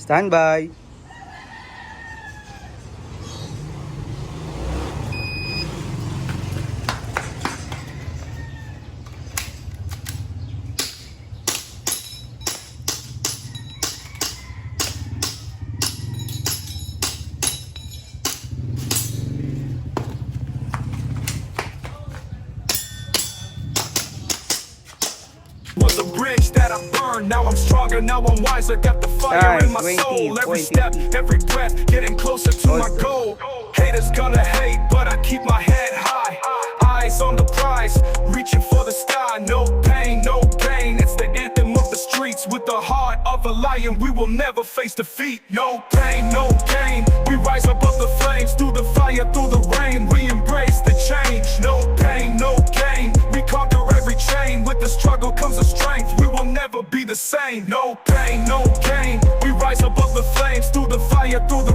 Stand by. Was a bridge that I burned. Now I'm stronger, now I'm wiser. Got the fire in my 20, soul. Every 20, step, every breath, getting closer to my goal. Haters gonna hate, but I keep my head high. Eyes on the prize, reaching for the sky. No pain, no gain. It's the anthem of the streets. With the heart of a lion, we will never face defeat. No pain, no gain. We rise above the flames, through the fire, through the rain. We embrace the change. No pain, no gain. We conquer every chain. With the struggle comes the strength. We will never be the same. No pain, no gain. We rise above the flames, through the fire, through the